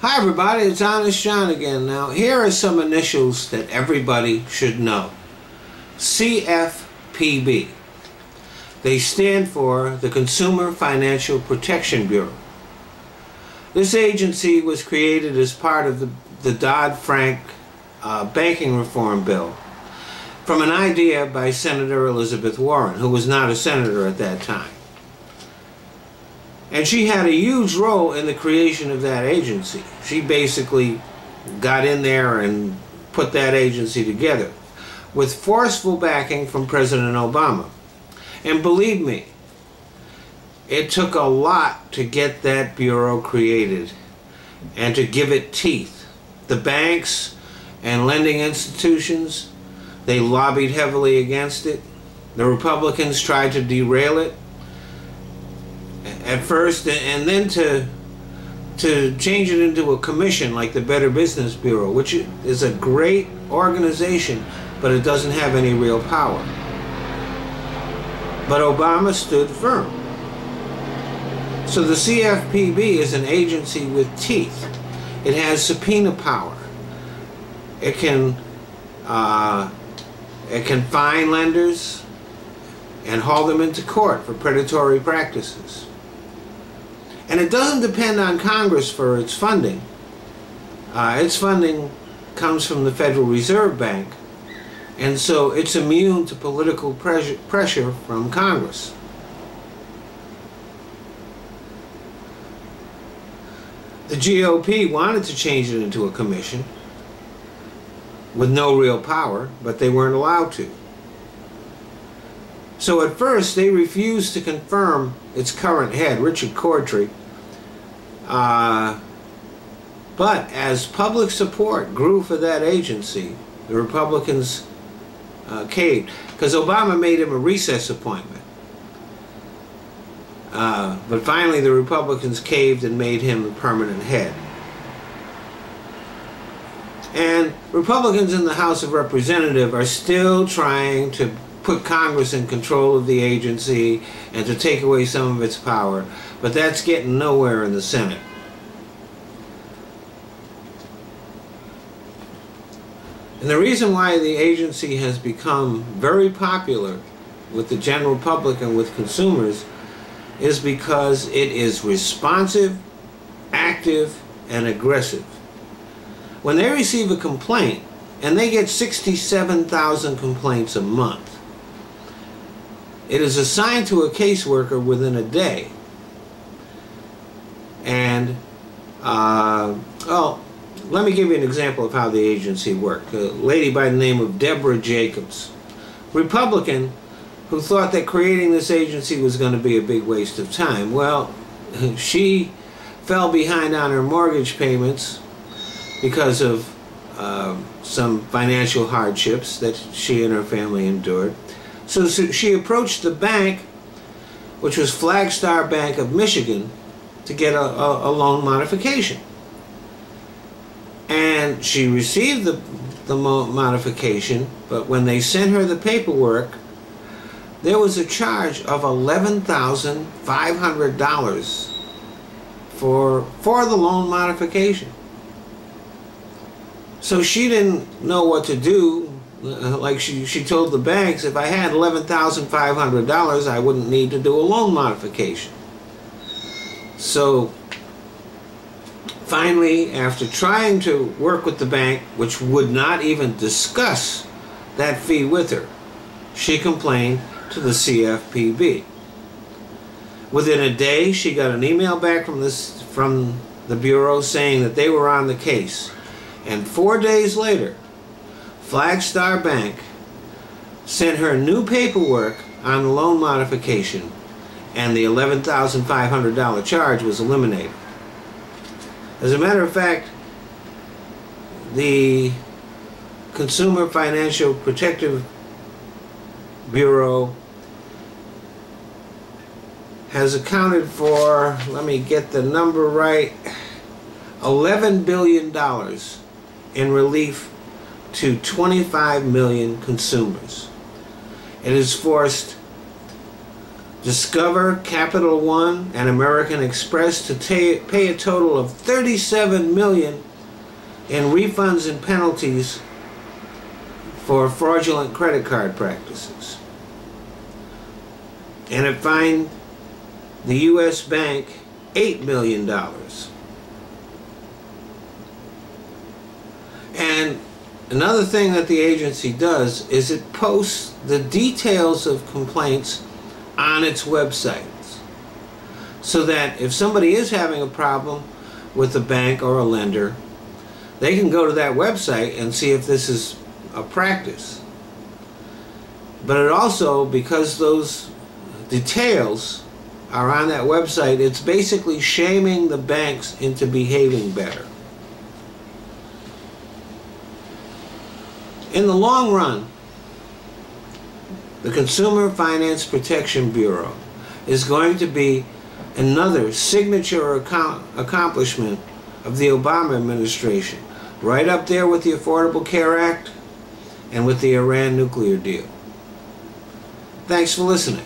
Hi everybody, it's Honest John again. Now here are some initials that everybody should know. CFPB. They stand for the Consumer Financial Protection Bureau. This agency was created as part of the Dodd-Frank banking reform bill from an idea by Senator Elizabeth Warren, who was not a senator at that time. And she had a huge role in the creation of that agency. She basically got in there and put that agency together with forceful backing from President Obama. And believe me, it took a lot to get that bureau created and to give it teeth. The banks and lending institutions, they lobbied heavily against it. The Republicans tried to derail it at first, and then to change it into a commission like the Better Business Bureau, which is a great organization, but it doesn't have any real power. But Obama stood firm. So the CFPB is an agency with teeth. It has subpoena power. It can fine lenders and haul them into court for predatory practices. And it doesn't depend on Congress for its funding. Its funding comes from the Federal Reserve Bank, and so it's immune to political pressure from Congress. The GOP wanted to change it into a commission with no real power, but they weren't allowed to. So at first they refused to confirm its current head, Richard Cordray. But as public support grew for that agency, the Republicans caved, because Obama made him a recess appointment. But finally the Republicans caved and made him the permanent head. And Republicans in the House of Representatives are still trying to put Congress in control of the agency and to take away some of its power, but that's getting nowhere in the Senate. And the reason why the agency has become very popular with the general public and with consumers is because it is responsive, active, and aggressive. When they receive a complaint, and they get 67,000 complaints a month, it is assigned to a caseworker within a day. And, well, let me give you an example of how the agency worked. A lady by the name of Deborah Jacobs, Republican, who thought that creating this agency was going to be a big waste of time. Well, she fell behind on her mortgage payments because of some financial hardships that she and her family endured. So she approached the bank, which was Flagstar Bank of Michigan, to get a loan modification. And she received the modification, but when they sent her the paperwork, there was a charge of $11,500 for the loan modification. So she didn't know what to do. Like she told the banks, if I had $11,500, I wouldn't need to do a loan modification. So finally, after trying to work with the bank, which would not even discuss that fee with her, she complained to the CFPB. Within a day, she got an email back from the Bureau saying that they were on the case. And 4 days later, Flagstar Bank sent her new paperwork on the loan modification, and the $11,500 charge was eliminated. As a matter of fact, the Consumer Financial Protection Bureau has accounted for, let me get the number right, $11 billion in relief to 25 million consumers. It has forced Discover, Capital One, and American Express to pay a total of $37 million in refunds and penalties for fraudulent credit card practices. And it fined the U.S. Bank $8 million. And another thing that the agency does is it posts the details of complaints on its websites, so that if somebody is having a problem with a bank or a lender, they can go to that website and see if this is a practice. But it also, because those details are on that website, it's basically shaming the banks into behaving better. In the long run, the Consumer Finance Protection Bureau is going to be another signature accomplishment of the Obama administration, right up there with the Affordable Care Act and with the Iran nuclear deal. Thanks for listening.